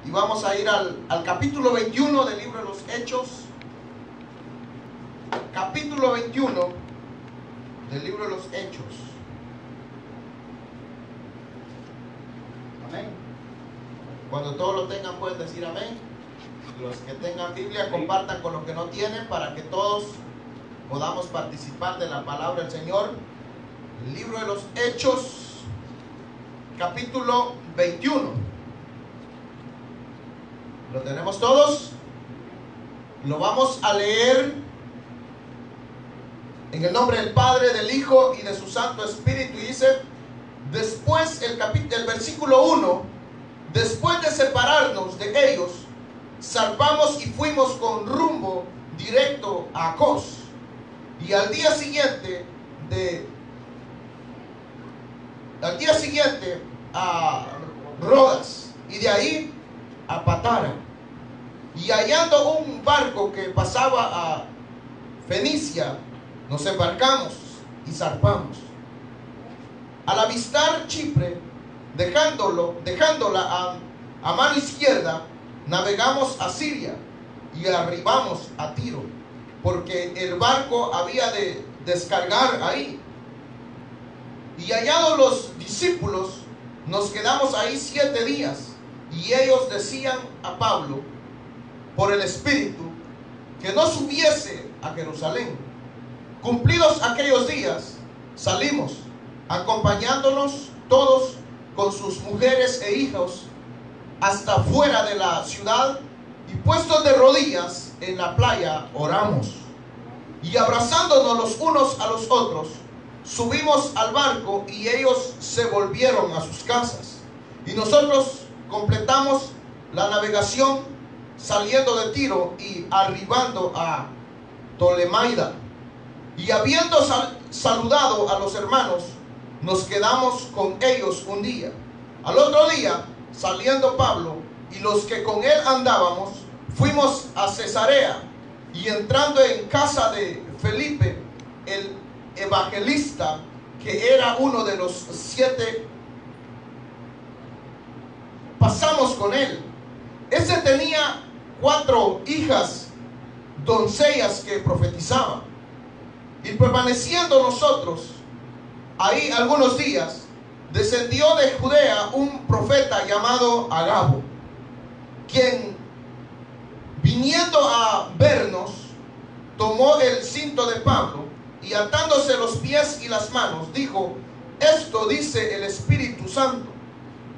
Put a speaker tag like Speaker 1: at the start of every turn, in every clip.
Speaker 1: Y vamos a ir al capítulo 21 del libro de los Hechos. Capítulo 21 del libro de los Hechos. Amén. Cuando todos lo tengan pueden decir amén. Los que tengan Biblia compartan con los que no tienen para que todos podamos participar de la palabra del Señor. El libro de los Hechos, capítulo 21. ¿Lo tenemos todos? Lo vamos a leer en el nombre del Padre, del Hijo y de su Santo Espíritu. Y dice, después el versículo 1, después de separarnos de ellos, zarpamos y fuimos con rumbo directo a Cos. Y al día siguiente a Rodas, y de ahí a Patara. Y hallando un barco que pasaba a Fenicia, nos embarcamos y zarpamos. Al avistar Chipre, dejándola a mano izquierda, navegamos a Siria y arribamos a Tiro, porque el barco había de descargar ahí. Y hallados los discípulos, nos quedamos ahí 7 días. Y ellos decían a Pablo, por el Espíritu, que no subiese a Jerusalén. Cumplidos aquellos días, salimos, acompañándonos todos con sus mujeres e hijos, hasta fuera de la ciudad, y puestos de rodillas en la playa, oramos. Y abrazándonos los unos a los otros, subimos al barco, y ellos se volvieron a sus casas. Y nosotros completamos la navegación saliendo de Tiro y arribando a Tolemaida. Y habiendo saludado a los hermanos, nos quedamos con ellos un día. Al otro día, saliendo Pablo y los que con él andábamos, fuimos a Cesarea. Y entrando en casa de Felipe, el evangelista, que era uno de los 7, pasamos con él. Ese tenía 4 hijas, doncellas que profetizaban. Y permaneciendo nosotros ahí algunos días, descendió de Judea un profeta llamado Agabo, quien, viniendo a vernos, tomó el cinto de Pablo y atándose los pies y las manos, dijo: esto dice el Espíritu Santo,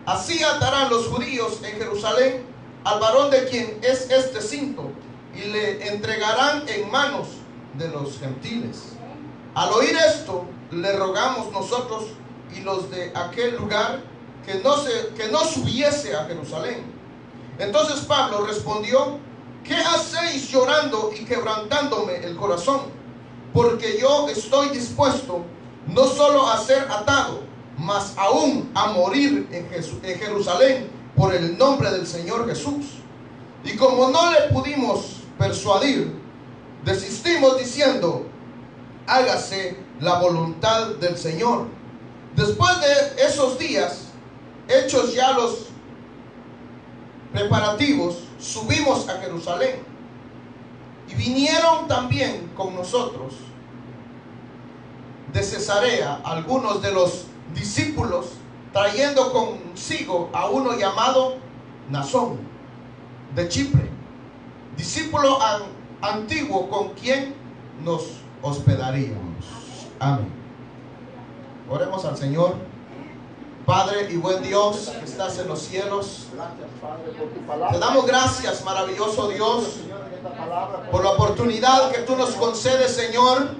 Speaker 1: así atarán los judíos en Jerusalén al varón de quien es este cinto, y le entregarán en manos de los gentiles. Al oír esto, le rogamos nosotros y los de aquel lugar que no subiese a Jerusalén. Entonces Pablo respondió: ¿qué hacéis llorando y quebrantándome el corazón? Porque yo estoy dispuesto no solo a ser atado, mas aún a morir en Jerusalén por el nombre del Señor Jesús. Y como no le pudimos persuadir, desistimos diciendo: hágase la voluntad del Señor. Después de esos días, hechos ya los preparativos, subimos a Jerusalén. Y vinieron también con nosotros de Cesarea algunos de los discípulos, trayendo consigo a uno llamado Nasón de Chipre, discípulo antiguo con quien nos hospedaríamos. Amén. Oremos al Señor. Padre y buen Dios que estás en los cielos, te damos gracias, maravilloso Dios, por la oportunidad que tú nos concedes, Señor,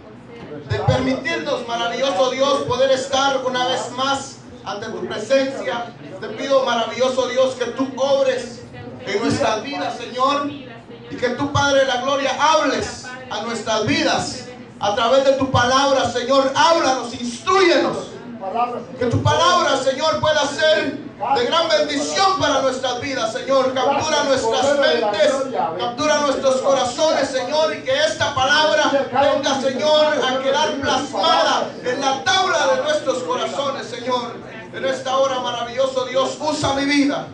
Speaker 1: de permitirnos, maravilloso Dios, poder estar una vez más ante tu presencia. Te pido, maravilloso Dios, que tú obres en nuestras vidas, Señor, y que tú, Padre de la gloria, hables a nuestras vidas a través de tu palabra, Señor. Háblanos, instrúyenos, que tu palabra, Señor, pueda ser de gran bendición para nuestras vidas, Señor. Captura nuestras mentes, captura nuestros corazones, Señor, y que esta palabra venga, Señor, a quedar plasmada en la tabla de nuestros corazones, Señor. En esta hora, maravilloso Dios, usa mi vida,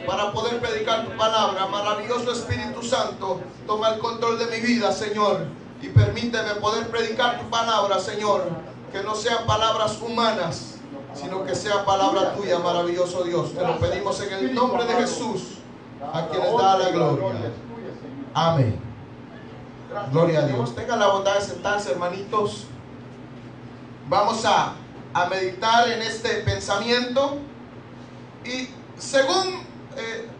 Speaker 1: para poder predicar tu palabra. Maravilloso Espíritu Santo, toma el control de mi vida, Señor, y permíteme poder predicar tu palabra, Señor, que no sean palabras humanas, sino que sea palabra tuya, maravilloso Dios. Te lo pedimos en el nombre de Jesús, a quienes da la gloria. Amén. Gloria a Dios. Tengan la bondad de sentarse, hermanitos. Vamos a meditar en este pensamiento. Y según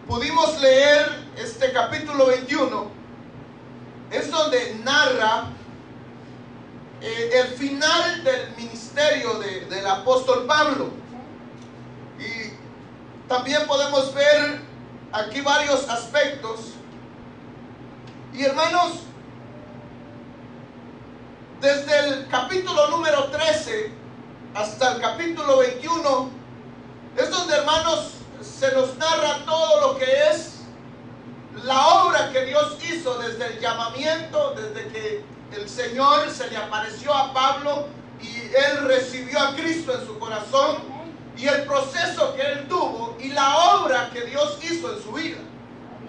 Speaker 1: pudimos leer este capítulo 21, es donde narra el final del ministerio del apóstol Pablo. Y también podemos ver aquí varios aspectos. Y hermanos, desde el capítulo número 13 hasta el capítulo 21 es donde, hermanos, se nos narra todo lo que es la obra que Dios hizo desde el llamamiento, desde que el Señor se le apareció a Pablo y él recibió a Cristo en su corazón, y el proceso que él tuvo y la obra que Dios hizo en su vida,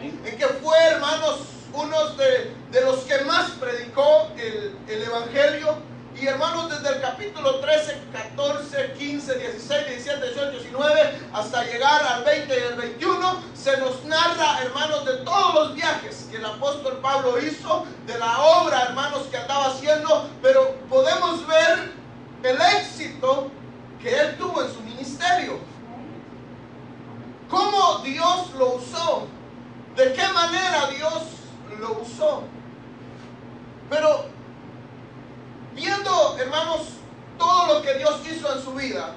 Speaker 1: en que fue, hermanos, uno de los que más predicó el Evangelio. Y hermanos, desde el capítulo 13, 14, 15, 16, 17, 18, 19 hasta llegar al 20 y el 21, se nos narra, hermanos, de todos los viajes que el apóstol Pablo hizo, de la obra, hermanos, que andaba haciendo. Pero podemos ver el éxito que él tuvo en su ministerio, cómo Dios lo usó, de qué manera Dios lo usó. Pero viendo, hermanos, todo lo que Dios hizo en su vida,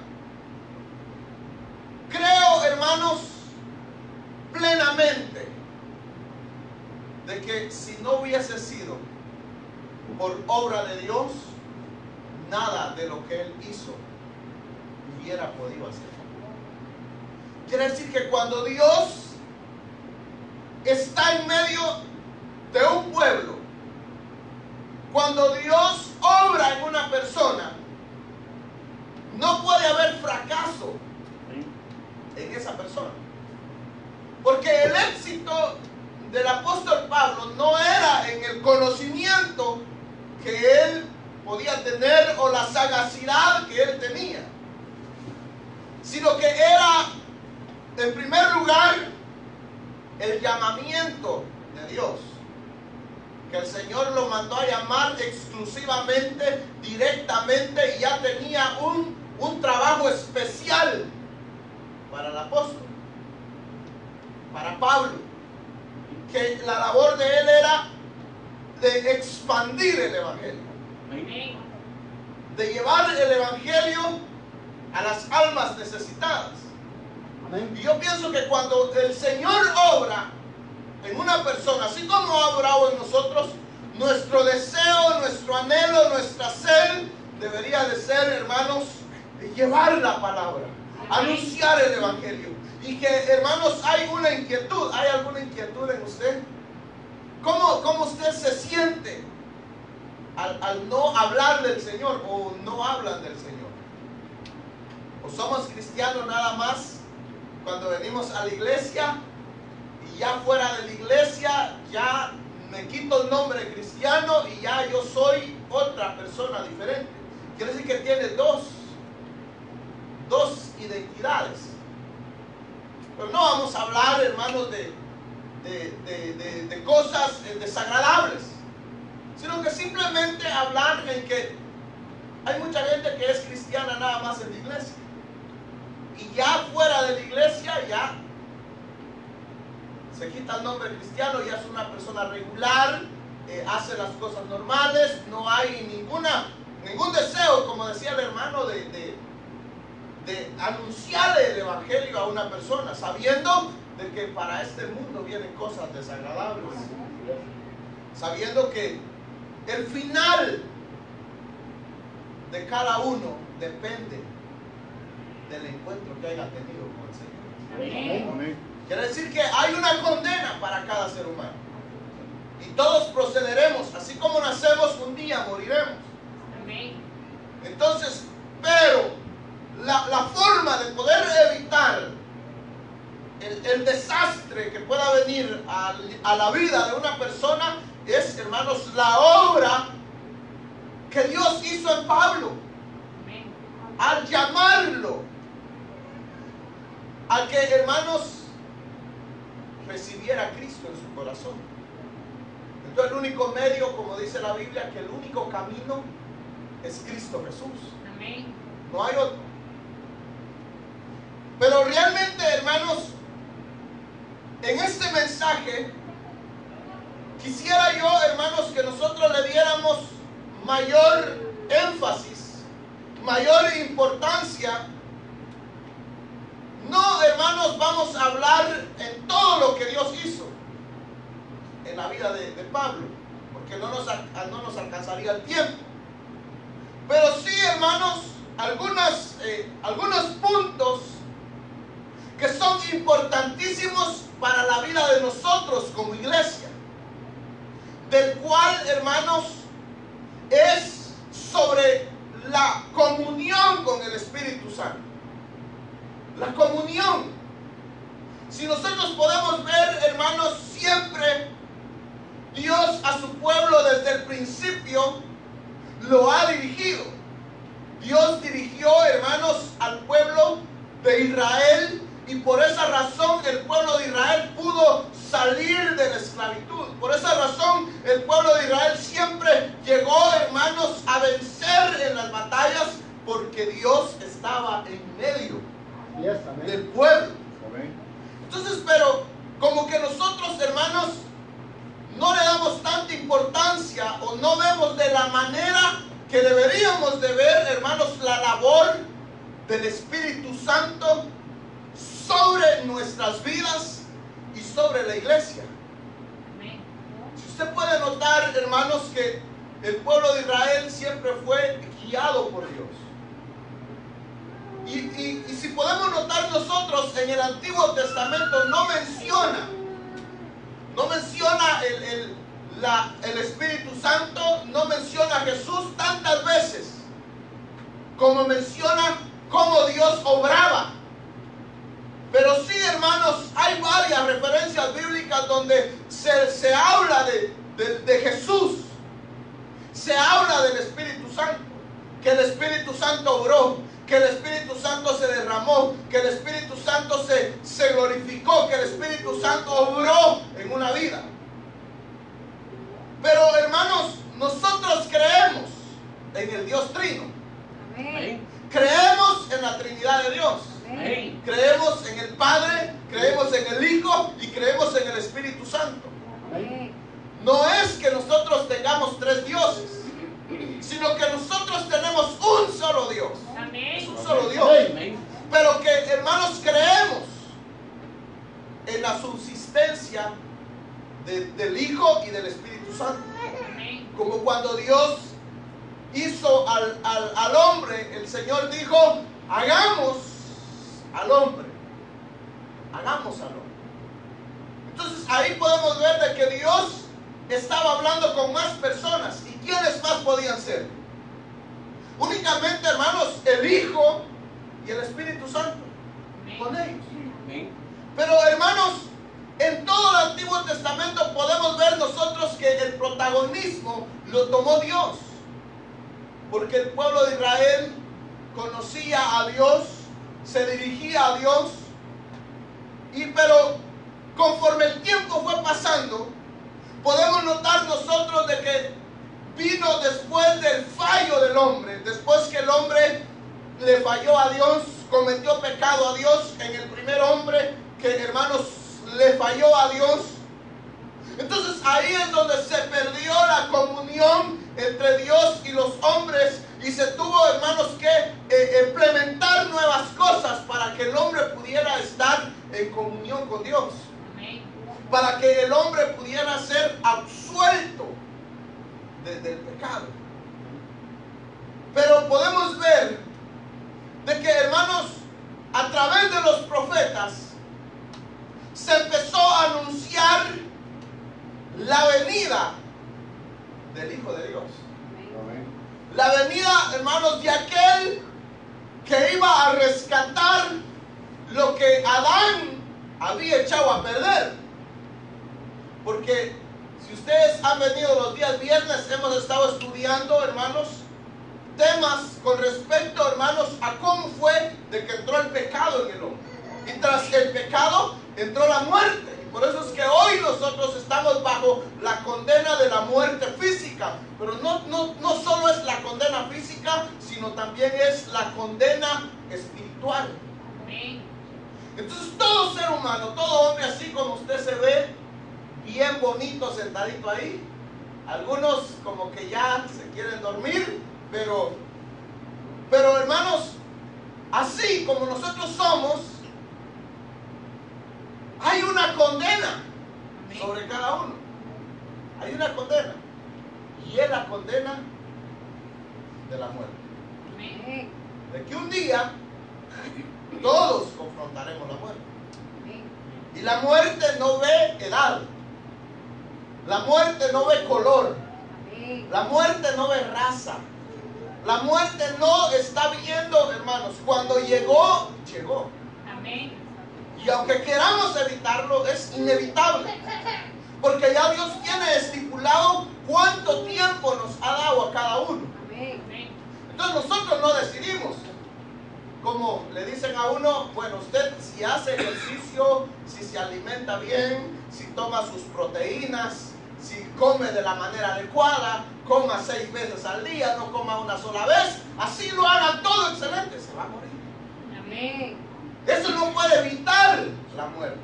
Speaker 1: creo, hermanos, plenamente de que si no hubiese sido por obra de Dios, nada de lo que él hizo hubiera podido hacer. Quiere decir que cuando Dios está en medio de un pueblo, cuando Dios obra en una persona, no puede haber fracaso en esa persona. Porque el éxito del apóstol Pablo no era en el conocimiento que él podía tener o la sagacidad que él tenía, sino que era, en primer lugar, el llamamiento de Dios, que el Señor lo mandó a llamar exclusivamente, directamente, y ya tenía un trabajo especial para el apóstol, para Pablo, que la labor de él era de expandir el Evangelio, de llevar el Evangelio a las almas necesitadas. Y yo pienso que cuando el Señor obra en una persona, así como ha obrado en nosotros, nuestro deseo, nuestro anhelo, nuestra sed debería de ser, hermanos, llevar la palabra, anunciar el Evangelio. Y que, hermanos, hay una inquietud. ¿Hay alguna inquietud en usted? ¿Cómo usted se siente al no hablar del Señor, o no hablan del Señor? ¿O somos cristianos nada más cuando venimos a la iglesia, y ya fuera de la iglesia ya me quito el nombre de cristiano y ya yo soy otra persona diferente? Quiere decir que tiene dos identidades. Pero no vamos a hablar, hermanos, de cosas desagradables, sino que simplemente hablar en que hay mucha gente que es cristiana nada más en la iglesia, y ya fuera de la iglesia ya se quita el nombre de cristiano, ya es una persona regular, hace las cosas normales, no hay ningún deseo, como decía el hermano, de anunciarle el Evangelio a una persona, sabiendo de que para este mundo vienen cosas desagradables, sabiendo que el final de cada uno depende del encuentro que haya tenido con el Señor. Amén. Quiere decir que hay una condena para cada ser humano, y todos procederemos, así como nacemos, un día moriremos. Amén. Entonces, pero la forma de poder evitar el desastre que pueda venir a la vida de una persona es, hermanos, la obra que Dios hizo en Pablo. Al llamarlo, a que, hermanos, recibiera a Cristo en su corazón. Entonces el único medio, como dice la Biblia, que el único camino es Cristo Jesús.
Speaker 2: Amén.
Speaker 1: No hay otro. Pero realmente, hermanos, en este mensaje quisiera yo, hermanos, que nosotros le diéramos mayor énfasis, mayor importancia. No, hermanos, vamos a hablar en todo lo que Dios hizo en la vida de Pablo, porque no nos alcanzaría el tiempo. Pero sí, hermanos, algunos puntos que son importantísimos para la vida de nosotros como iglesia, del cual, hermanos, es sobre la comunión con el Espíritu Santo. La comunión. Si nosotros podemos ver, hermanos, siempre Dios a su pueblo desde el principio lo ha dirigido. Dios dirigió, hermanos, al pueblo de Israel, y por esa razón el pueblo de Israel pudo salir de la esclavitud. Por esa razón el pueblo de Israel siempre llegó, hermanos, a vencer en las batallas, porque Dios estaba en medio del pueblo. Entonces, pero como que nosotros, hermanos, no le damos tanta importancia o no vemos de la manera que deberíamos de ver, hermanos, la labor del Espíritu Santo sobre nuestras vidas y sobre la iglesia. Si usted puede notar, hermanos, que el pueblo de Israel siempre fue guiado por Dios. Y si podemos notar nosotros, en el Antiguo Testamento no menciona el Espíritu Santo, no menciona a Jesús tantas veces como menciona cómo Dios obraba. Pero sí, hermanos, hay varias referencias bíblicas donde se habla de Jesús, se habla del Espíritu Santo, que el Espíritu Santo obró, que el Espíritu Santo se derramó, que el Espíritu Santo se glorificó, que el Espíritu Santo obró en una vida. Pero, hermanos, nosotros creemos en el Dios Trino.
Speaker 2: Amén.
Speaker 1: Creemos en la Trinidad de Dios.
Speaker 2: Amén.
Speaker 1: Creemos en el Padre, creemos en el Hijo y creemos en el Espíritu Santo.
Speaker 2: Amén.
Speaker 1: No es que nosotros tengamos tres dioses, sino que nosotros tenemos un solo Dios. Es un solo Dios. Pero que, hermanos, creemos en la subsistencia del Hijo y del Espíritu Santo. Como cuando Dios hizo al hombre, el Señor dijo: hagamos al hombre. Hagamos al hombre. Entonces ahí podemos ver de que Dios estaba hablando con más personas. ¿Y quiénes más podían ser? Únicamente, hermanos, el Hijo y el Espíritu Santo. Con ellos. Pero, hermanos, en todo el Antiguo Testamento podemos ver nosotros que el protagonismo lo tomó Dios. Porque el pueblo de Israel conocía a Dios, se dirigía a Dios. Pero conforme el tiempo fue pasando, podemos notar nosotros de que vino después del fallo del hombre, después que el hombre le falló a Dios, cometió pecado a Dios en el primer hombre, que, hermanos, le falló a Dios. Entonces ahí es donde se perdió la comunión entre Dios y los hombres, y se tuvo, hermanos, que implementar nuevas cosas para que el hombre pudiera estar en comunión con Dios, para que el hombre pudiera ser absuelto del pecado. Pero podemos ver de que, hermanos, a través de los profetas se empezó a anunciar la venida del Hijo de Dios. La venida, hermanos, de aquel que iba a rescatar lo que Adán había echado a perder. Porque si ustedes han venido los días viernes, hemos estado estudiando, hermanos, temas con respecto, hermanos, a cómo fue de que entró el pecado en el hombre. Y tras el pecado entró la muerte. Y por eso es que hoy nosotros estamos bajo la condena de la muerte física. Pero no solo es la condena física, sino también es la condena espiritual. Entonces todo ser humano, todo hombre así como usted se ve, bien bonito sentadito ahí, algunos como que ya se quieren dormir, pero hermanos, así como nosotros somos, hay una condena sobre cada uno. Hay una condena. Y es la condena de la muerte. De que un día todos confrontaremos la muerte. Y la muerte no ve edad. La muerte no ve color. La muerte no ve raza. La muerte no está viendo, hermanos. Cuando llegó, llegó.
Speaker 2: Amén.
Speaker 1: Y aunque queramos evitarlo, es inevitable. Porque ya Dios tiene estipulado cuánto tiempo nos ha dado a cada uno. Entonces nosotros no decidimos. Como le dicen a uno, bueno, usted si hace ejercicio, si se alimenta bien, si toma sus proteínas, si come de la manera adecuada, coma 6 veces al día, no coma una sola vez, así lo hagan todo excelente, se va a morir.
Speaker 2: Amén.
Speaker 1: Eso no puede evitar la muerte.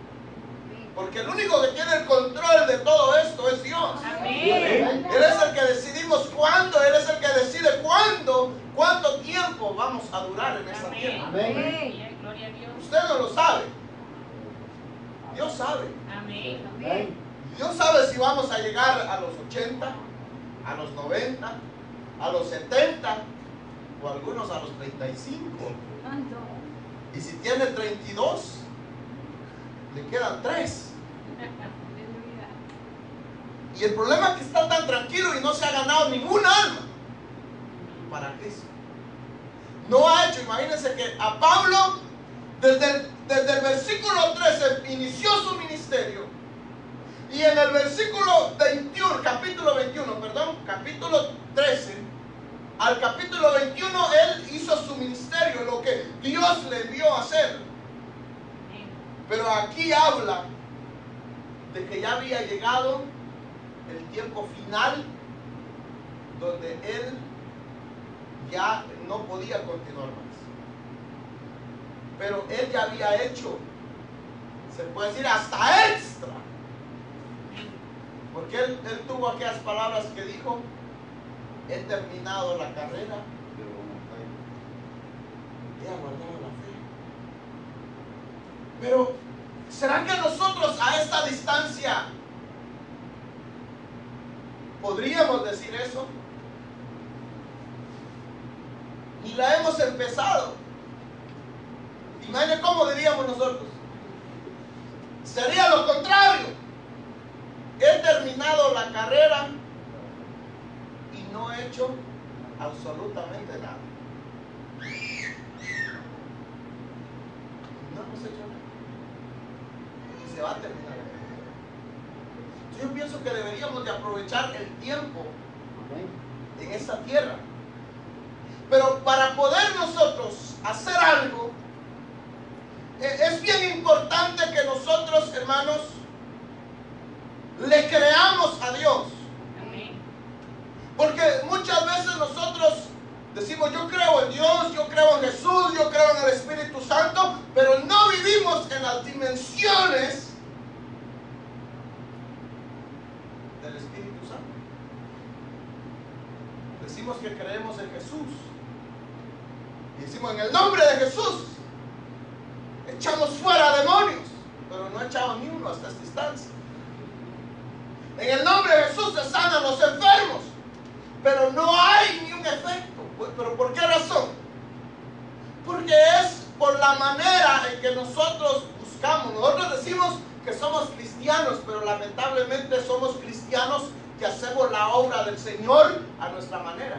Speaker 1: Porque el único que tiene el control de todo esto es Dios.
Speaker 2: Amén.
Speaker 1: Él es el que decidimos cuándo, Él es el que decide cuánto tiempo vamos a durar en esta tierra.
Speaker 2: Amén. Gloria a Dios.
Speaker 1: Usted no lo sabe. Dios sabe.
Speaker 2: Amén.
Speaker 1: Dios sabe si vamos a llegar a los 80, a los 90, a los 70 o algunos a los 35. Y si tiene 32, le quedan 3. Y el problema es que está tan tranquilo y no se ha ganado ninguna alma para Cristo. No ha hecho, imagínense que a Pablo, desde el versículo 13, inició su ministerio. Y en el versículo 21, capítulo 13, al capítulo 21, él hizo su ministerio, lo que Dios le envió a hacer. Pero aquí habla de que ya había llegado el tiempo final donde él ya no podía continuar más. Pero él ya había hecho, se puede decir, hasta extra. Porque él tuvo aquellas palabras que dijo: he terminado la carrera, he aguardado la fe. Pero, ¿será que nosotros a esta distancia podríamos decir eso? Ni la hemos empezado. Imagínense cómo diríamos nosotros. Sería lo contrario. He terminado la carrera y no he hecho absolutamente nada. No hemos hecho nada. Y se va a terminar. Yo pienso que deberíamos de aprovechar el tiempo en esta tierra. Pero para poder nosotros hacer algo, es bien importante que nosotros, hermanos, le creamos a Dios. Porque muchas veces nosotros decimos: yo creo en Dios, yo creo en Jesús, yo creo en el Espíritu Santo, pero no vivimos en las dimensiones del Espíritu Santo. Decimos que creemos en Jesús y decimos: en el nombre de Jesús echamos fuera demonios, pero no echamos ni uno hasta esta instancia. En el nombre de Jesús se sanan los enfermos, pero no hay ni un efecto. ¿Pero por qué razón? Porque es por la manera en que nosotros buscamos. Nosotros decimos que somos cristianos, pero lamentablemente somos cristianos que hacemos la obra del Señor a nuestra manera.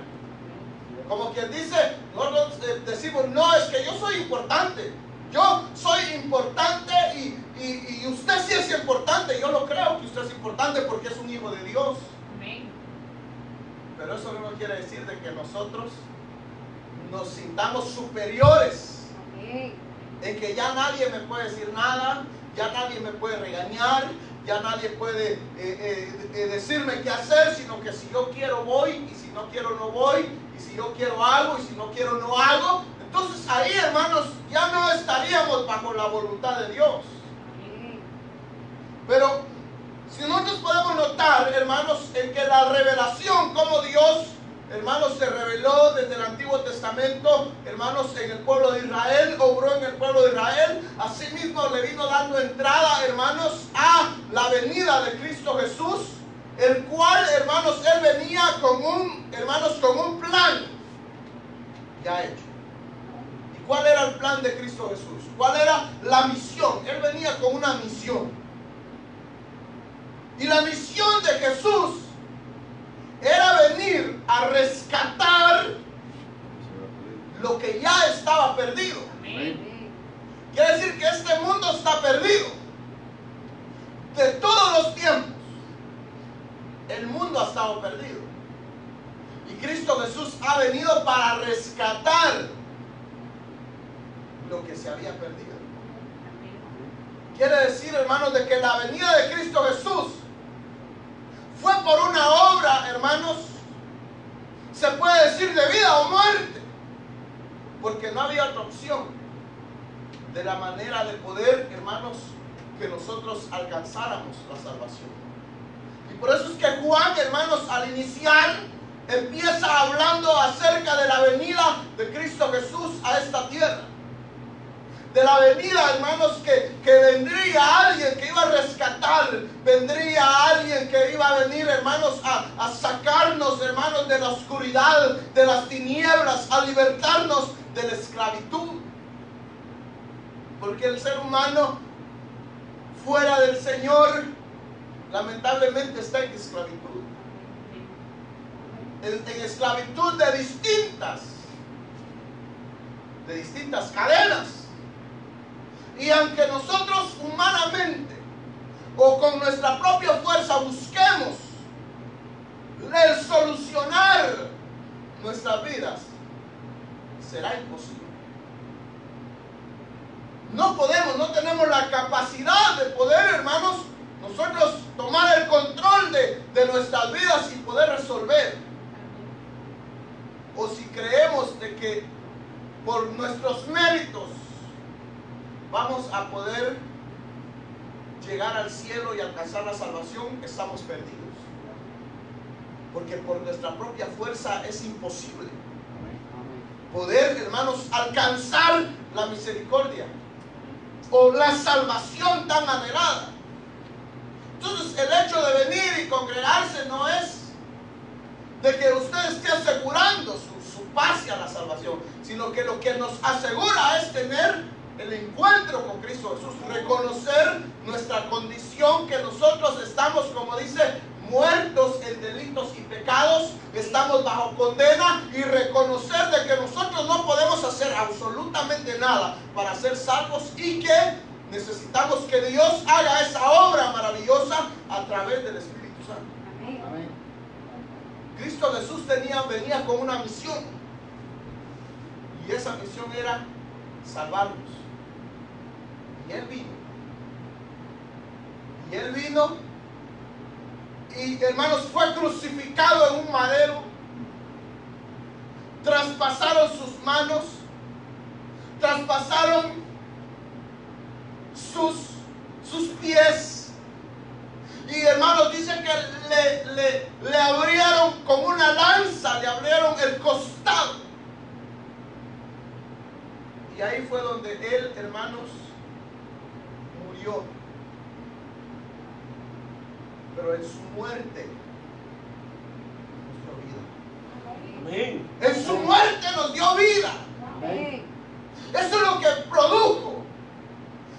Speaker 1: Como quien dice, nosotros decimos: no, es que yo soy importante. Yo soy importante y usted sí es importante. Yo lo creo que usted es importante porque es un hijo de Dios.
Speaker 2: Amén.
Speaker 1: Pero eso no quiere decir de que nosotros nos sintamos superiores,
Speaker 2: Amén.
Speaker 1: en que ya nadie me puede decir nada, ya nadie me puede regañar, ya nadie puede decirme qué hacer, sino que si yo quiero voy, y si no quiero no voy, y si yo quiero algo, y si no quiero no hago. Entonces ahí, hermanos, ya no estaríamos bajo la voluntad de Dios.
Speaker 2: Amén.
Speaker 1: Pero si nosotros podemos notar, hermanos, en que la revelación, como Dios, hermanos, se reveló desde el Antiguo Testamento, hermanos, en el pueblo de Israel, obró en el pueblo de Israel, asimismo le vino dando entrada, hermanos, a la venida de Cristo Jesús, el cual, hermanos, él venía con un plan ya hecho. ¿Y cuál era el plan de Cristo Jesús? ¿Cuál era la misión? Él venía con una misión. Y la misión de Jesús era venir a rescatar lo que ya estaba perdido.
Speaker 2: Amén.
Speaker 1: Quiere decir que este mundo está perdido. De todos los tiempos, el mundo ha estado perdido. Y Cristo Jesús ha venido para rescatar lo que se había perdido. Quiere decir, hermanos, de que la venida de Cristo Jesús fue por una obra, hermanos, se puede decir de vida o muerte, porque no había otra opción de la manera de poder, hermanos, que nosotros alcanzáramos la salvación. Y por eso es que Juan, hermanos, al iniciar, empieza hablando acerca de la venida de Cristo Jesús a esta tierra. De la venida, hermanos, que vendría alguien que iba a rescatar, vendría alguien que iba a venir, hermanos, a sacarnos, hermanos, de la oscuridad, de las tinieblas, a libertarnos de la esclavitud. Porque el ser humano fuera del Señor, lamentablemente está en esclavitud. En esclavitud de distintas cadenas. Y aunque nosotros humanamente o con nuestra propia fuerza busquemos el solucionar nuestras vidas, será imposible. No podemos, no tenemos la capacidad de poder, hermanos, nosotros tomar el control de nuestras vidas y poder resolver. O si creemos de que por nuestros méritos vamos a poder llegar al cielo y alcanzar la salvación, estamos perdidos. Porque por nuestra propia fuerza es imposible poder, hermanos, alcanzar la misericordia o la salvación tan anhelada. Entonces el hecho de venir y congregarse no es de que usted esté asegurando su pase a la salvación, sino que lo que nos asegura es tener el encuentro con Cristo Jesús, reconocer nuestra condición, que nosotros estamos, como dice, muertos en delitos y pecados, estamos bajo condena, y reconocer de que nosotros no podemos hacer absolutamente nada para ser salvos y que necesitamos que Dios haga esa obra maravillosa a través del Espíritu Santo.
Speaker 2: Amén.
Speaker 1: Cristo Jesús venía con una misión, y esa misión era salvarnos. Y Él vino, y hermanos, fue crucificado en un madero, traspasaron sus manos, traspasaron sus pies, y hermanos, dice que le abrieron con una lanza, le abrieron el costado, y ahí fue donde Él, hermanos, murió. Pero en su muerte nos dio vida.
Speaker 3: Amén.
Speaker 1: En su muerte nos dio vida.
Speaker 2: Amén.
Speaker 1: Eso es lo que produjo.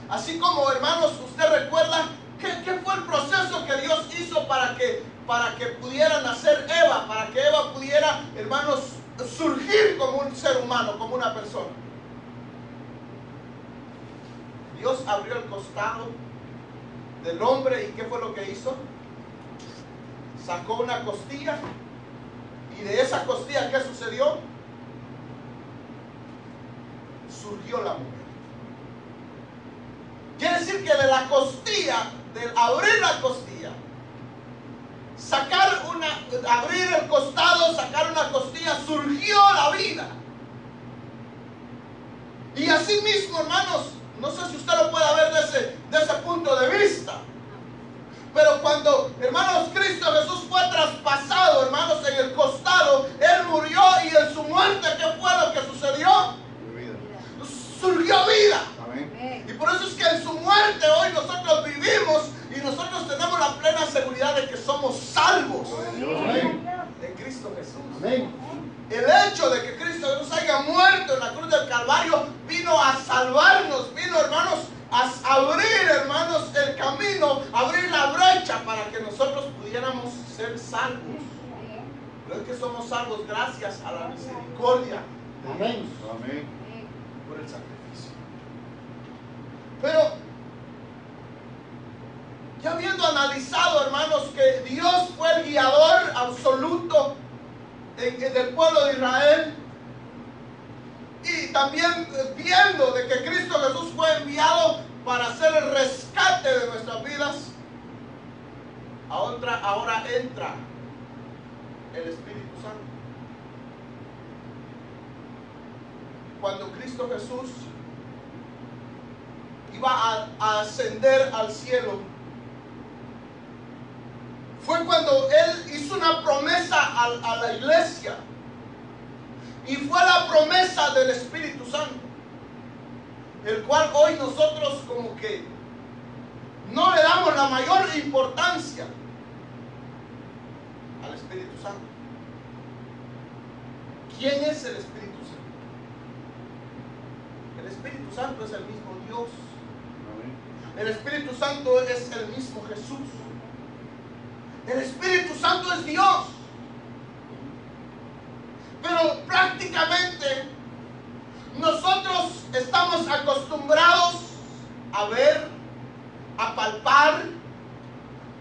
Speaker 1: Así como, hermanos, usted recuerda qué fue el proceso que Dios hizo para que pudiera nacer Eva, para que Eva pudiera, hermanos, surgir como un ser humano, como una persona. Dios abrió el costado del hombre y ¿qué fue lo que hizo? Sacó una costilla y de esa costilla, ¿qué sucedió? Surgió la mujer. Quiere decir que de la costilla, del abrir la costilla, abrir el costado, sacar una costilla, surgió la vida. Y así mismo, hermanos, no sé si usted lo puede ver de ese punto de vista, pero cuando, hermanos, Cristo Jesús fue traspasado, hermanos, en el costado, Él murió y en su muerte, ¿qué fue lo que sucedió? Surgió vida.
Speaker 2: Amén.
Speaker 1: Y por eso es que en su muerte hoy nosotros vivimos y nosotros tenemos la plena seguridad de que somos salvos en Cristo Jesús.
Speaker 3: Amén.
Speaker 1: El hecho de que Cristo Jesús haya muerto en la cruz del Calvario vino a salvarnos, vino, hermanos, a abrir, hermanos, el camino, abrir la brecha para que nosotros pudiéramos ser salvos. Pero es que somos salvos gracias a la misericordia de
Speaker 3: Amén.
Speaker 1: Dios
Speaker 3: Amén.
Speaker 1: por el sacrificio. Pero ya habiendo analizado, hermanos, que Dios fue el guiador absoluto del pueblo de Israel, y también viendo de que Cristo Jesús fue enviado para hacer el rescate de nuestras vidas, ahora entra el Espíritu Santo. Cuando Cristo Jesús iba a ascender al cielo, fue cuando Él hizo una promesa a la iglesia, y fue la promesa del Espíritu Santo, el cual hoy nosotros como que no le damos la mayor importancia al Espíritu Santo. ¿Quién es el Espíritu Santo? El Espíritu Santo es el mismo Dios. El Espíritu Santo es el mismo Jesús. El Espíritu Santo es Dios. Pero prácticamente nosotros estamos acostumbrados a ver, a palpar.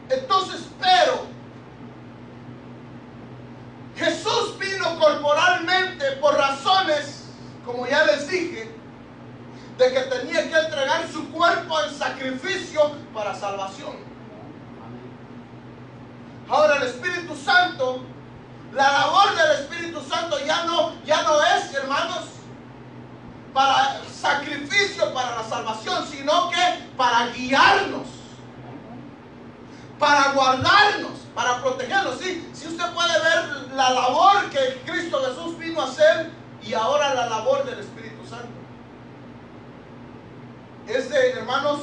Speaker 1: Entonces, pero Jesús vino corporalmente por razones, como ya les dije, de que tenía que entregar su cuerpo en sacrificio para salvación. Ahora el Espíritu Santo, la labor del Espíritu Santo ya no es, hermanos, para sacrificio para la salvación, sino que para guiarnos, para guardarnos, para protegernos. Sí, si usted puede ver la labor que Cristo Jesús vino a hacer y ahora la labor del Espíritu Santo. Es de, hermanos,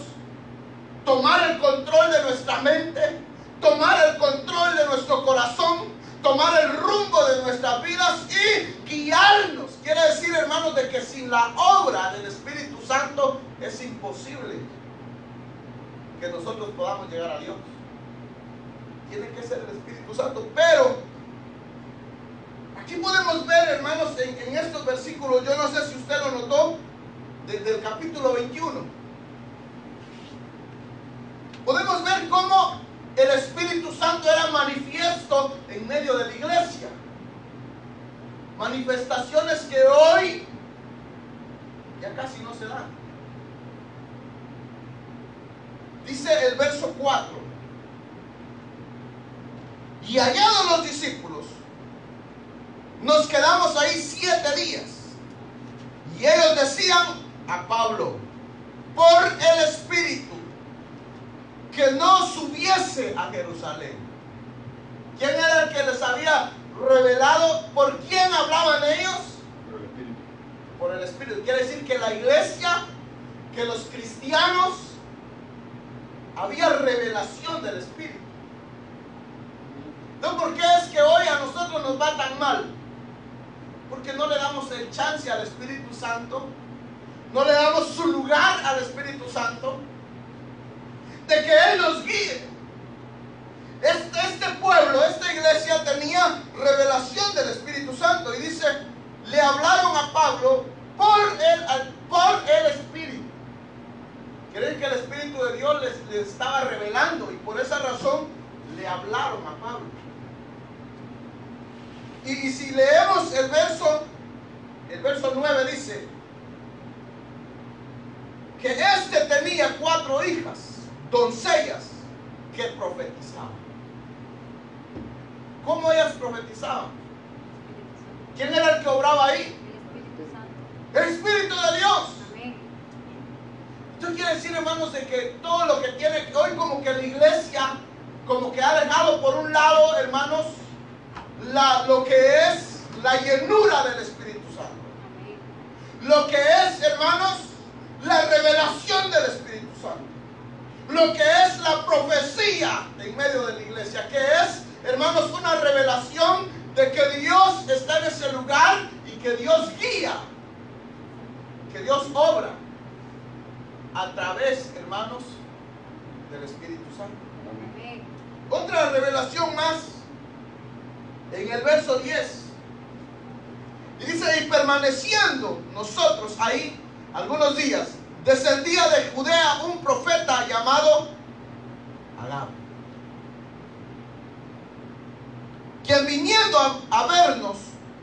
Speaker 1: tomar el control de nuestra mente, tomar el control de nuestro corazón, tomar el rumbo de nuestras vidas y guiarnos. Quiere decir, hermanos, de que sin la obra del Espíritu Santo es imposible que nosotros podamos llegar a Dios. Tiene que ser el Espíritu Santo. Pero aquí podemos ver, hermanos, en estos versículos, yo no sé si usted lo notó, desde el capítulo 21, podemos ver cómo el Espíritu Santo era manifiesto en medio de la iglesia. Manifestaciones que hoy ya casi no se dan. Dice el verso 4: y hallados los discípulos, nos quedamos ahí 7 días. Y ellos decían a Pablo, por el Espíritu, que no subiese a Jerusalén. ¿Quién era el que les había revelado? ¿Por quién hablaban ellos?
Speaker 3: Por el Espíritu.
Speaker 1: Por el Espíritu. Quiere decir que la iglesia, que los cristianos, había revelación del Espíritu. ¿No? ¿Por qué es que hoy a nosotros nos va tan mal? Porque no le damos el chance al Espíritu Santo, no le damos su lugar al Espíritu Santo, de que Él nos guíe. Este pueblo, esta iglesia tenía revelación del Espíritu Santo, y dice, le hablaron a Pablo por el Espíritu. le estaba revelando, y por esa razón le hablaron a Pablo. Y si leemos el verso 9 dice que este tenía 4 hijas, doncellas, que profetizaban. ¿Cómo ellas profetizaban? ¿Quién era el que obraba ahí?
Speaker 2: El Espíritu Santo.
Speaker 1: El Espíritu de Dios.
Speaker 2: Amén.
Speaker 1: Esto quiere decir, hermanos, de que todo lo que tiene hoy, como que la iglesia, como que ha dejado por un lado, hermanos, lo que es la llenura del Espíritu Santo.
Speaker 2: Amén.
Speaker 1: Lo que es, hermanos, la revelación del Espíritu Santo. Lo que es la profecía en medio de la iglesia. Que es, hermanos, una revelación de que Dios está en ese lugar y que Dios guía. Que Dios obra a través, hermanos, del Espíritu Santo.
Speaker 2: Amén.
Speaker 1: Otra revelación más en el verso 10. Y dice, y permaneciendo nosotros ahí algunos días, descendía de Judea un profeta llamado Agabo, quien viniendo a vernos,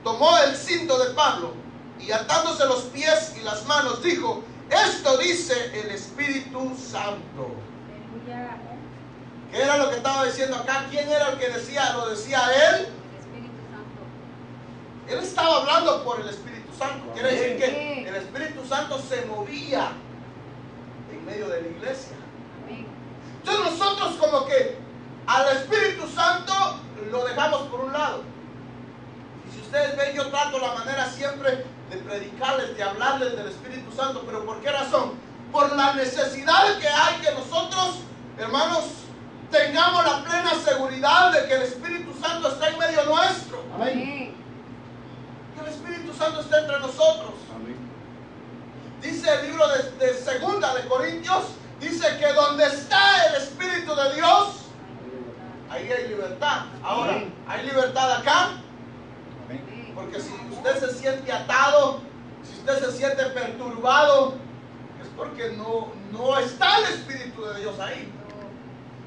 Speaker 1: tomó el cinto de Pablo y atándose los pies y las manos, dijo, esto dice el Espíritu Santo.
Speaker 2: Aleluya.
Speaker 1: ¿Qué era lo que estaba diciendo acá? ¿Quién era el que decía? ¿Lo decía él?
Speaker 2: El Espíritu Santo.
Speaker 1: Él estaba hablando por el Espíritu Santo. Quiere decir que
Speaker 2: Amén.
Speaker 1: el Espíritu Santo se movía en medio de la iglesia.
Speaker 2: Amén.
Speaker 1: Entonces nosotros como que al Espíritu Santo lo dejamos por un lado. Y si ustedes ven, yo trato la manera siempre de predicarles, de hablarles del Espíritu Santo. ¿Pero por qué razón? Por la necesidad que hay que nosotros, hermanos, tengamos la plena seguridad de que el Espíritu Santo está en medio nuestro.
Speaker 2: Amén.
Speaker 1: Que el Espíritu Santo está entre nosotros.
Speaker 3: Amén.
Speaker 1: Dice el libro de Segunda de Corintios, dice que donde está el Espíritu de Dios, ahí hay libertad. Ahora,
Speaker 2: Amén.
Speaker 1: ¿hay libertad acá?
Speaker 2: Amén.
Speaker 1: Porque si usted se siente atado, si usted se siente perturbado, es porque no está el Espíritu de Dios ahí.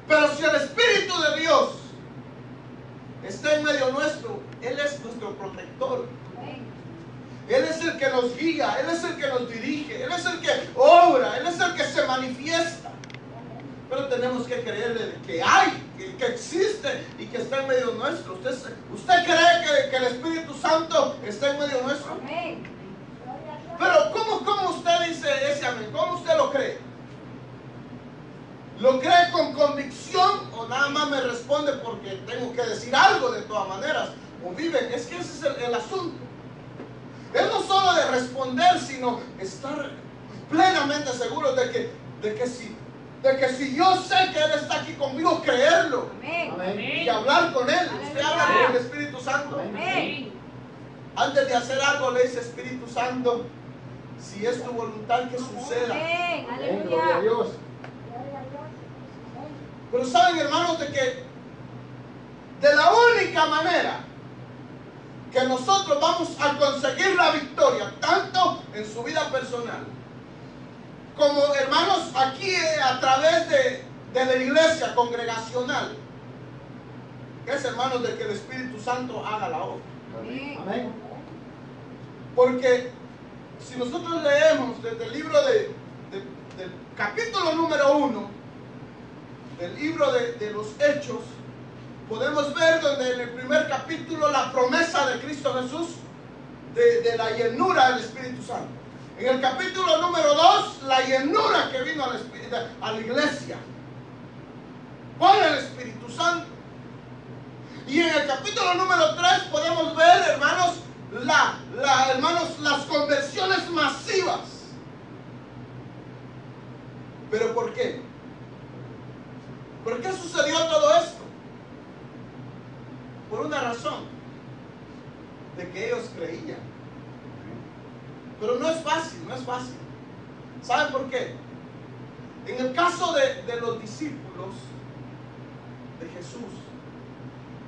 Speaker 1: Pero si el Espíritu de Dios está en medio nuestro, Él es nuestro protector.
Speaker 2: Amén.
Speaker 1: Él es el que nos guía, Él es el que nos dirige, Él es el que obra, Él es el que se manifiesta. Pero tenemos que creerle que hay, que existe y que está en medio nuestro. ¿Usted cree que el Espíritu Santo está en medio nuestro?
Speaker 2: Amén.
Speaker 1: Pero ¿cómo usted dice ese amén? ¿Cómo usted lo cree? ¿Lo cree con convicción o nada más me responde porque tengo que decir algo de todas maneras? O vive, es que ese es el asunto. Es no solo de responder, sino estar plenamente seguro de que si yo sé que Él está aquí conmigo, creerlo
Speaker 2: Amén.
Speaker 1: y hablar con Él. Usted habla
Speaker 2: Aleluya.
Speaker 1: con el Espíritu Santo.
Speaker 2: Amén.
Speaker 1: Antes de hacer algo le dice, Espíritu Santo, si es tu voluntad que suceda.
Speaker 2: Amén.
Speaker 3: Amén. Gloria a
Speaker 2: Aleluya.
Speaker 3: Dios.
Speaker 1: Pero saben, hermanos, de que de la única manera que nosotros vamos a conseguir la victoria, tanto en su vida personal, como hermanos aquí a través de la iglesia congregacional, es, hermanos, de que el Espíritu Santo haga la obra.
Speaker 2: Amén.
Speaker 3: Amén.
Speaker 1: Porque si nosotros leemos desde el libro del capítulo número 1 del libro de los Hechos, podemos ver donde en el primer capítulo la promesa de Cristo Jesús de la llenura del Espíritu Santo. En el capítulo número 2, la llenura que vino a la iglesia por el Espíritu Santo. Y en el capítulo número 3 podemos ver, hermanos, hermanos, las conversiones masivas. ¿Pero por qué? ¿Por qué sucedió todo esto? Por una razón, de que ellos creían. Pero no es fácil, no es fácil. ¿Saben por qué? En el caso de los discípulos de Jesús,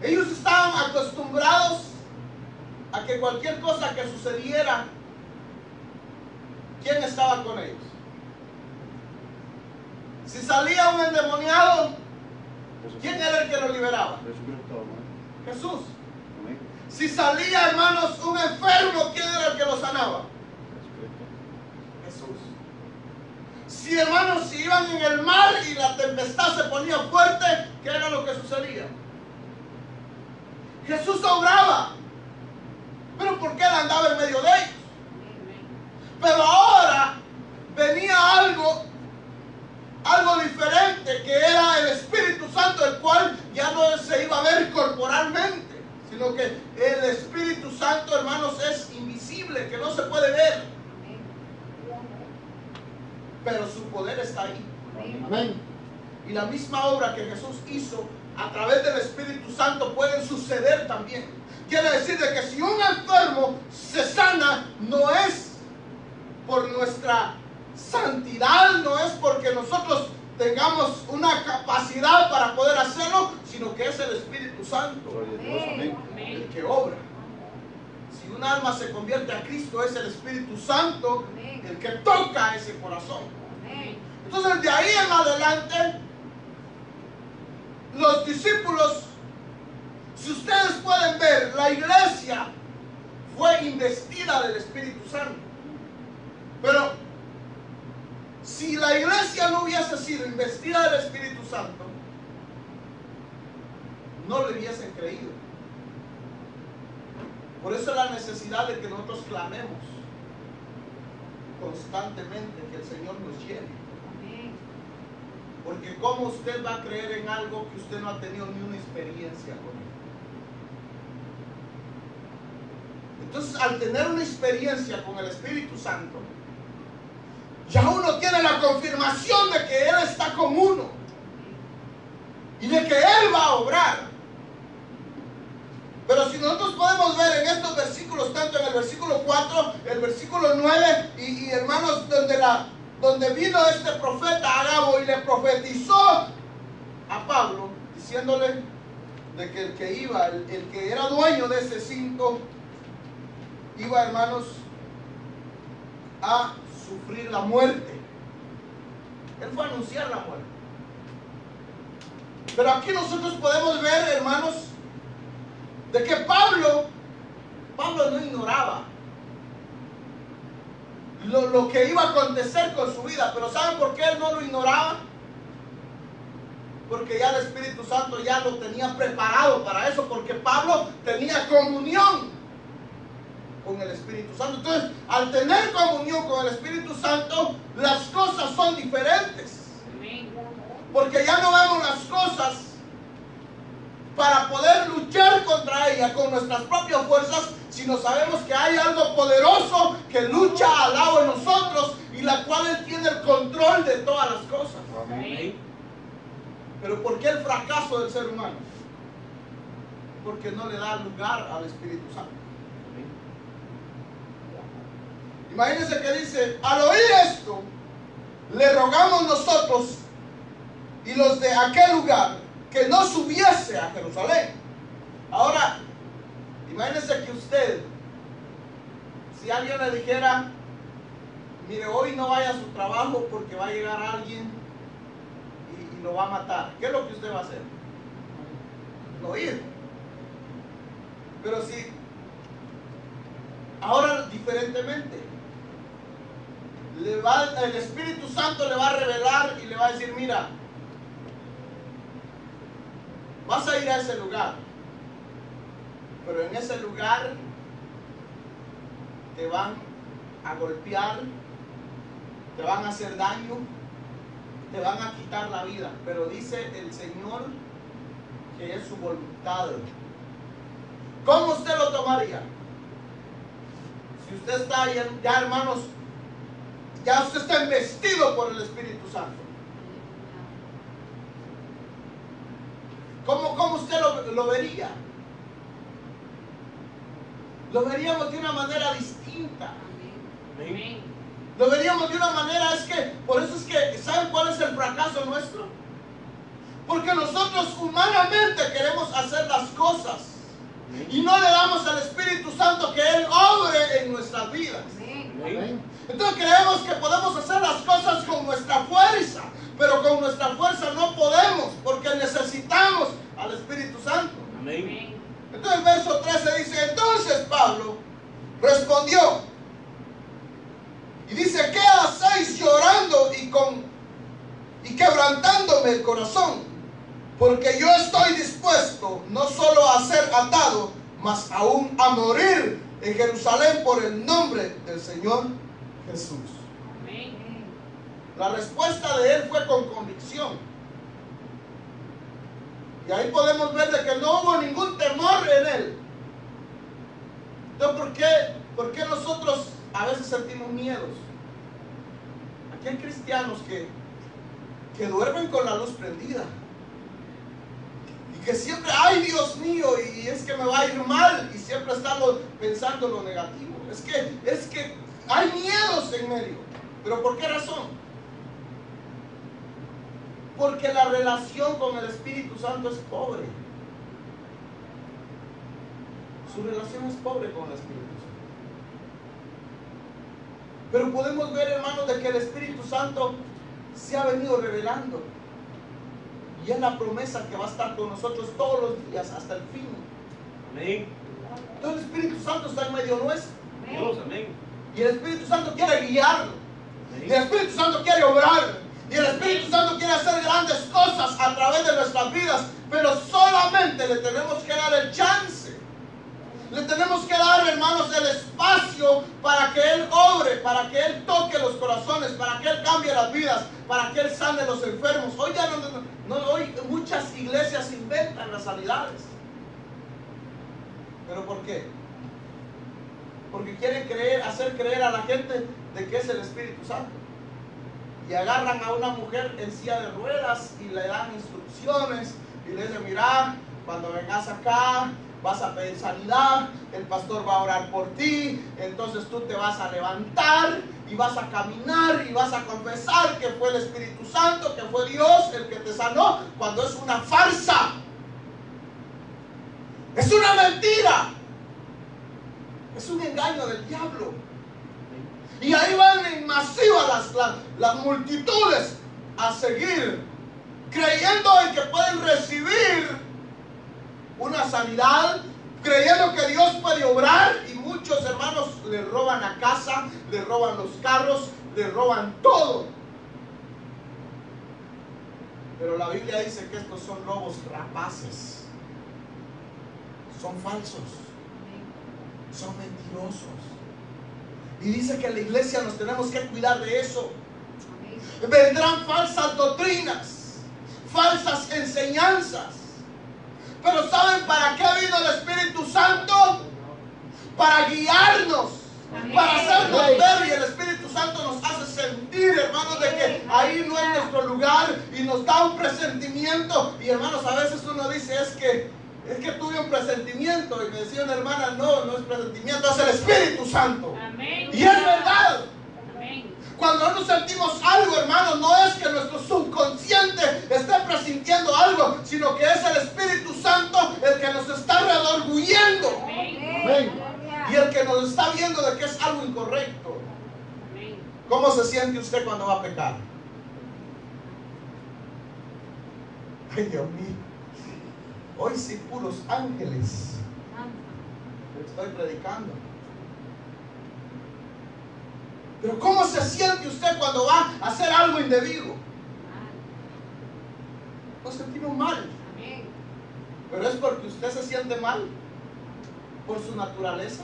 Speaker 1: ellos estaban acostumbrados a que cualquier cosa que sucediera, ¿quién estaba con ellos? Si salía un endemoniado,
Speaker 3: Jesucristo.
Speaker 1: ¿quién era el que lo liberaba?
Speaker 3: Jesucristo, amén.
Speaker 1: Jesús.
Speaker 3: Amén.
Speaker 1: Si salía, hermanos, un enfermo, ¿quién era el que lo sanaba?
Speaker 3: Jesucristo.
Speaker 1: Jesús. Si, hermanos, si iban en el mar y la tempestad se ponía fuerte, ¿qué era lo que sucedía? Jesús obraba. Pero ¿por qué él andaba en medio de ellos? Pero ahora venía algo diferente, que era el Espíritu Santo, el cual ya no se iba a ver corporalmente, sino que el Espíritu Santo, hermanos, es invisible, que no se puede ver, pero su poder está ahí.
Speaker 4: Amén.
Speaker 1: Y la misma obra que Jesús hizo a través del Espíritu Santo pueden suceder también. Quiere decir de que si un enfermo se sana, no es por nuestra santidad, no es porque nosotros tengamos una capacidad para poder hacerlo, sino que es el Espíritu Santo
Speaker 3: Gloria a Dios, amén.
Speaker 1: el que obra. Si un alma se convierte a Cristo, es el Espíritu Santo el que toca ese corazón. Entonces, de ahí en adelante, los discípulos, si ustedes pueden ver, la iglesia fue investida del Espíritu Santo. Pero si la iglesia no hubiese sido investida del Espíritu Santo, no le hubiesen creído. Por eso la necesidad de que nosotros clamemos constantemente que el Señor nos llene. Porque ¿cómo usted va a creer en algo que usted no ha tenido ni una experiencia con él? Entonces, al tener una experiencia con el Espíritu Santo, ya uno tiene la confirmación de que Él está con uno y de que Él va a obrar. Pero si nosotros podemos ver en estos versículos, tanto en el versículo 4, el versículo 9 y hermanos, donde vino este profeta Agabo y le profetizó a Pablo, diciéndole de que el que iba, el que era dueño de ese cinto, iba, hermanos, a sufrir la muerte. Él fue a anunciar la muerte. Pero aquí nosotros podemos ver, hermanos, de que Pablo no ignoraba lo que iba a acontecer con su vida. Pero ¿saben por qué él no lo ignoraba? Porque ya el Espíritu Santo ya lo tenía preparado para eso, porque Pablo tenía comunión con el Espíritu Santo. Entonces, al tener comunión con el Espíritu Santo, las cosas son diferentes. Porque ya no vemos las cosas para poder luchar contra ella con nuestras propias fuerzas, sino sabemos que hay algo poderoso que lucha al lado de nosotros y la cual Él tiene el control de todas las cosas.
Speaker 3: Amén.
Speaker 1: Pero ¿por qué el fracaso del ser humano? Porque no le da lugar al Espíritu Santo. Imagínense que dice: al oír esto, le rogamos nosotros y los de aquel lugar que no subiese a Jerusalén. Ahora, imagínense que usted, si alguien le dijera: mire, hoy no vaya a su trabajo porque va a llegar alguien y lo va a matar, ¿qué es lo que usted va a hacer? No ir. Pero si ahora diferentemente, el Espíritu Santo le va a revelar y le va a decir: mira, vas a ir a ese lugar, pero en ese lugar te van a golpear, te van a hacer daño, te van a quitar la vida, pero dice el Señor que es su voluntad. ¿Cómo usted lo tomaría? Si usted está ya, hermanos, ya usted está investido por el Espíritu Santo, ¿cómo usted lo vería? Lo veríamos de una manera distinta. Lo veríamos de una manera, por eso es que, ¿saben cuál es el fracaso nuestro? Porque nosotros humanamente queremos hacer las cosas y no le damos al Espíritu Santo que Él obre en nuestras vidas.
Speaker 4: Amén.
Speaker 1: Entonces creemos que podemos hacer las cosas con nuestra fuerza, pero con nuestra fuerza no podemos, porque necesitamos al Espíritu Santo.
Speaker 4: Amén.
Speaker 1: Entonces el verso 13 dice, entonces Pablo respondió y dice, ¿qué hacéis llorando y quebrantándome el corazón? Porque yo estoy dispuesto no solo a ser atado, mas aún a morir en Jerusalén por el nombre del Señor Jesús.
Speaker 2: Amén.
Speaker 1: La respuesta de él fue con convicción. Y ahí podemos ver de que no hubo ningún temor en él. Entonces, ¿por qué nosotros a veces sentimos miedos? Aquí hay cristianos que duermen con la luz prendida. Y que siempre, ay Dios mío, y es que me va a ir mal. Y siempre están pensando lo negativo. Es que hay miedos en medio. ¿Pero por qué razón? Porque la relación con el Espíritu Santo es pobre. Su relación es pobre con el Espíritu Santo. Pero podemos ver, hermanos, de que el Espíritu Santo se ha venido revelando. Y es la promesa que va a estar con nosotros todos los días hasta el fin.
Speaker 4: Amén.
Speaker 1: Entonces el Espíritu Santo está en medio nuestro.
Speaker 4: Dios, amén.
Speaker 1: Y el Espíritu Santo quiere guiarlo. Y el
Speaker 4: Amén.
Speaker 1: Espíritu Santo quiere obrar. Y el Espíritu Santo quiere hacer grandes cosas a través de nuestras vidas. Pero solamente le tenemos que dar el chance. Le tenemos que dar, hermanos, el espacio para que Él obre, para que Él toque los corazones, para que Él cambie las vidas, para que Él sane a los enfermos. Hoy ya hoy muchas iglesias inventan las sanidades. ¿Pero por qué? Porque quieren hacer creer a la gente de que es el Espíritu Santo. Y agarran a una mujer en silla de ruedas y le dan instrucciones y le dicen, mira, cuando vengas acá vas a pedir sanidad, el pastor va a orar por ti, entonces tú te vas a levantar y vas a caminar y vas a confesar que fue el Espíritu Santo, que fue Dios el que te sanó, cuando es una farsa. Es una mentira. Es un engaño del diablo. Y ahí van en masiva las multitudes a seguir, creyendo en que pueden recibir una sanidad, creyendo que Dios puede obrar. Y muchos hermanos le roban la casa, le roban los carros, le roban todo. Pero la Biblia dice que estos son lobos rapaces, son falsos, son mentirosos. Y dice que en la iglesia nos tenemos que cuidar de eso. Vendrán falsas doctrinas, falsas enseñanzas. Pero ¿saben para qué vino el Espíritu Santo? Para guiarnos, para hacernos ver. Y el Espíritu Santo nos hace sentir, hermanos, de que ahí no es nuestro lugar, y nos da un presentimiento. Y hermanos, a veces uno dice, es que tuve un presentimiento. Y me decía una hermana, no es presentimiento, es el Espíritu Santo.
Speaker 2: Amén.
Speaker 1: Y es verdad.
Speaker 2: Amén.
Speaker 1: Cuando nosotros sentimos algo, hermanos, no es que nuestro subconsciente esté presintiendo algo, sino que es el Espíritu Santo el que nos está redarguyendo.
Speaker 2: Amén.
Speaker 1: Y el que nos está viendo de que es algo incorrecto.
Speaker 2: Amén.
Speaker 1: ¿Cómo se siente usted cuando va a pecar? Ay, Dios mío. Hoy sí, puros ángeles. Estoy predicando. Pero ¿cómo se siente usted cuando va a hacer algo indebido? Nos sentimos mal.
Speaker 2: Amén.
Speaker 1: Pero es porque usted se siente mal por su naturaleza.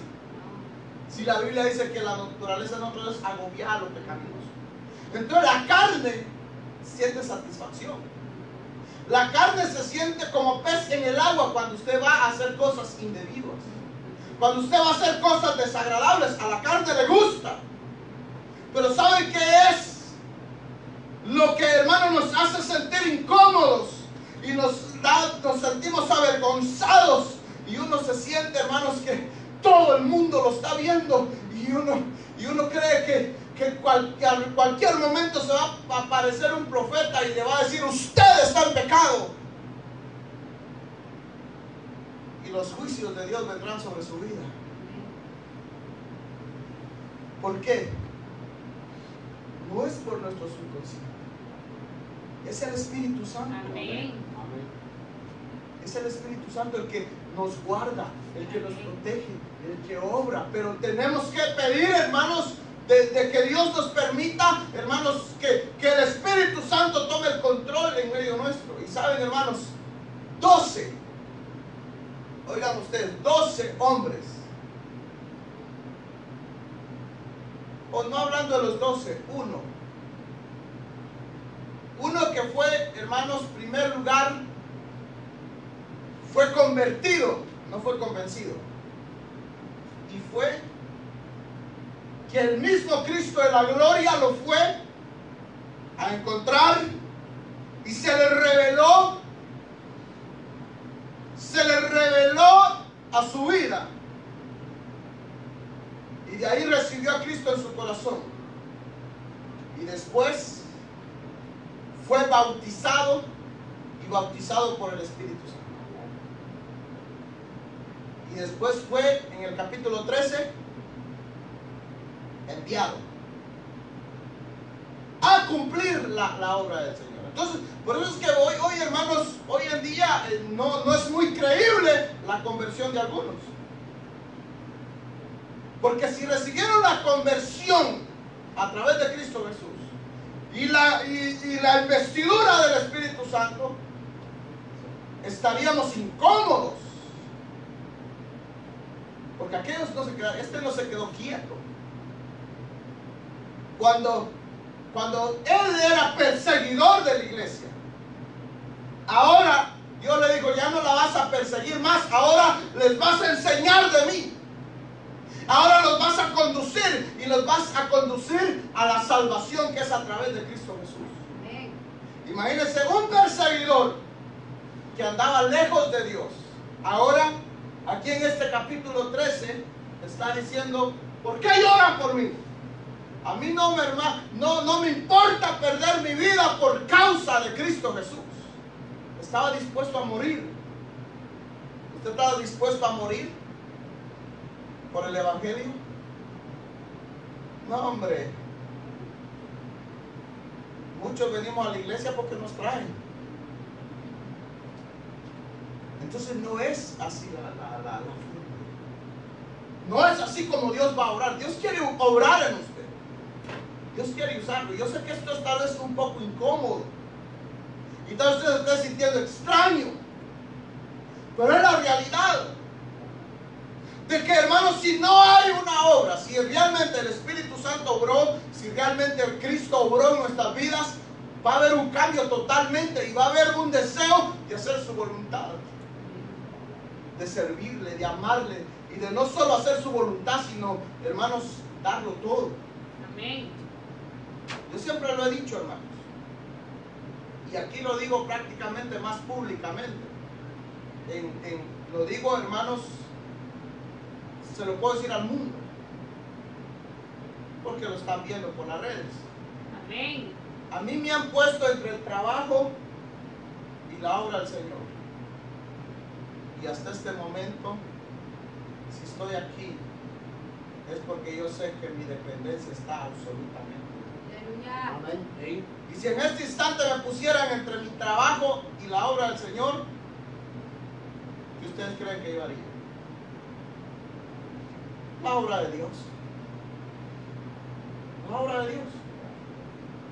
Speaker 1: Si la Biblia dice que la naturaleza de nosotros es agobiar o pecaminoso, entonces la carne siente satisfacción. La carne se siente como pez en el agua cuando usted va a hacer cosas indebidas. Cuando usted va a hacer cosas desagradables, a la carne le gusta. Pero ¿sabe qué es lo que, hermano, nos hace sentir incómodos? Y nos sentimos avergonzados. Y uno se siente, hermanos, que todo el mundo lo está viendo. Y uno cree que en cualquier momento se va a aparecer un profeta y le va a decir, usted está en pecado. Y los juicios de Dios vendrán sobre su vida. ¿Por qué? No es por nuestro subconsciente. Es el Espíritu Santo.
Speaker 2: Amén.
Speaker 1: Es el Espíritu Santo el que nos guarda, el que nos protege, el que obra. Pero tenemos que pedir, hermanos, de que Dios nos permita, hermanos, que el Espíritu Santo tome el control en medio nuestro. Y saben, hermanos, 12, oigan ustedes, 12 hombres. O no hablando de los 12, uno que fue, hermanos, primer lugar, fue convertido, no fue convencido. Y fue que el mismo Cristo de la gloria lo fue a encontrar y se le reveló a su vida. Y de ahí recibió a Cristo en su corazón. Y después fue bautizado y bautizado por el Espíritu Santo. Y después fue, en el capítulo 13, enviado a cumplir la obra del Señor. Entonces, por eso es que hoy hermanos, hoy en día no es muy creíble la conversión de algunos. Porque si recibieron la conversión a través de Cristo Jesús y la investidura del Espíritu Santo, estaríamos incómodos. Porque aquellos no se quedaron, este no se quedó quieto. Cuando él era perseguidor de la iglesia, ahora Dios le dijo, ya no la vas a perseguir más, ahora les vas a enseñar de mí. Ahora los vas a conducir y los vas a conducir a la salvación que es a través de Cristo Jesús. Amén. Imagínense un perseguidor que andaba lejos de Dios. Ahora, aquí en este capítulo 13, está diciendo, ¿por qué lloran por mí? A mí no me importa perder mi vida por causa de Cristo Jesús. Estaba dispuesto a morir. ¿Usted estaba dispuesto a morir por el Evangelio? No, hombre. Muchos venimos a la iglesia porque nos traen. Entonces no es así la no es así como Dios va a obrar. Dios quiere obrar en usted. Dios quiere usarlo. Yo sé que esto tal vez es un poco incómodo y tal vez usted se esté sintiendo extraño, pero es la realidad de que, hermanos, si no hay una obra, si realmente el Espíritu Santo obró, si realmente el Cristo obró en nuestras vidas, va a haber un cambio totalmente y va a haber un deseo de hacer su voluntad, de servirle, de amarle y de no solo hacer su voluntad, sino, hermanos, darlo todo.
Speaker 2: Amén.
Speaker 1: Yo siempre lo he dicho, hermanos, y aquí lo digo prácticamente más públicamente. Lo digo, hermanos, se lo puedo decir al mundo, porque lo están viendo por las redes.
Speaker 2: Amén.
Speaker 1: A mí me han puesto entre el trabajo y la obra del Señor. Y hasta este momento, si estoy aquí, es porque yo sé que mi dependencia está absolutamente.
Speaker 3: Amén.
Speaker 1: Y si en este instante me pusieran entre mi trabajo y la obra del Señor, ¿qué ustedes creen que yo haría? La obra de Dios. La obra de Dios.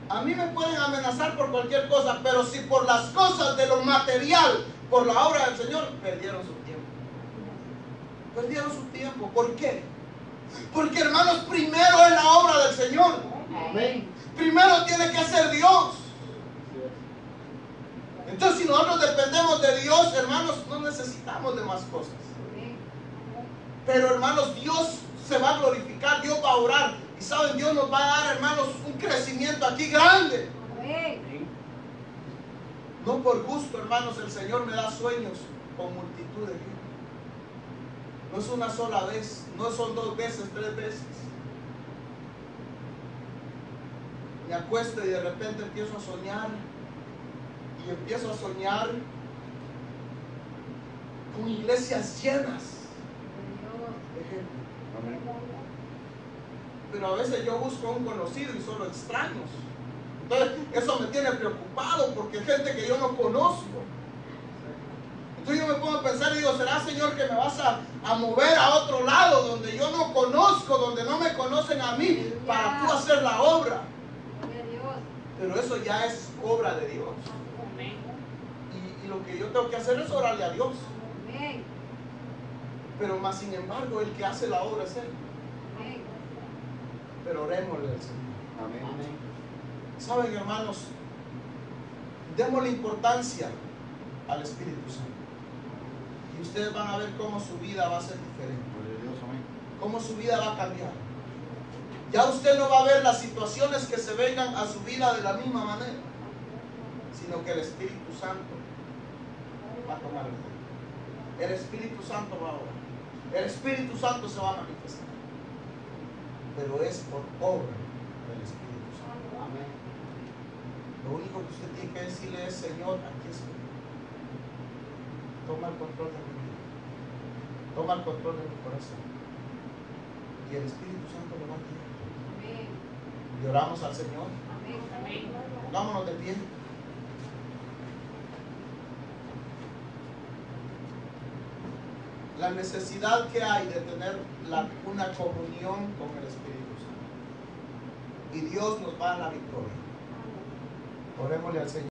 Speaker 1: A mí me pueden amenazar por cualquier cosa, pero si por las cosas de lo material, por la obra del Señor, perdieron su tiempo. Perdieron su tiempo. ¿Por qué? Porque, hermanos, primero es la obra del Señor.
Speaker 3: Amén.
Speaker 1: Primero tiene que ser Dios. Entonces, si nosotros dependemos de Dios, hermanos, no necesitamos de más cosas. Pero, hermanos, Dios se va a glorificar, Dios va a orar. Y saben, Dios nos va a dar, hermanos, un crecimiento aquí grande. No por gusto, hermanos, el Señor me da sueños con multitud de gente. No es una sola vez, no son 2 veces, 3 veces. Me acuesto y de repente empiezo a soñar. Y empiezo a soñar con iglesias llenas de gente.
Speaker 3: Amén.
Speaker 1: Pero a veces yo busco a un conocido y solo extraños. Entonces, eso me tiene preocupado porque es gente que yo no conozco. Entonces yo me pongo a pensar y digo, ¿será, Señor, que me vas a mover a otro lado donde yo no conozco, donde no me conocen a mí, para tú hacer la obra? Pero eso ya es obra de Dios.
Speaker 2: Amén.
Speaker 1: Y lo que yo tengo que hacer es orarle a Dios.
Speaker 3: Amén.
Speaker 1: Pero más sin embargo, el que hace la obra es Él.
Speaker 3: Amén.
Speaker 1: Pero orémosle al Señor.
Speaker 5: Amén.
Speaker 1: Saben, hermanos, démosle importancia al Espíritu Santo. Y ustedes van a ver cómo su vida va a ser diferente.
Speaker 5: Gloria a Dios, amén.
Speaker 1: Cómo su vida va a cambiar. Ya usted no va a ver las situaciones que se vengan a su vida de la misma manera, sino que el Espíritu Santo va a tomar el control. El Espíritu Santo va a obrar. El Espíritu Santo se va a manifestar. Pero es por obra del Espíritu Santo.
Speaker 5: Amén.
Speaker 1: Lo único que usted tiene que decirle es: Señor, aquí estoy. Toma el control de mi vida. Toma el control de mi corazón. Y el Espíritu Santo lo va a guiar.
Speaker 3: Amén.
Speaker 1: Y oramos al Señor.
Speaker 3: Amén.
Speaker 2: Amén.
Speaker 1: Pongámonos de pie. La necesidad que hay de tener una comunión con el Espíritu Santo. Y Dios nos va a dar la victoria. Orémosle al Señor.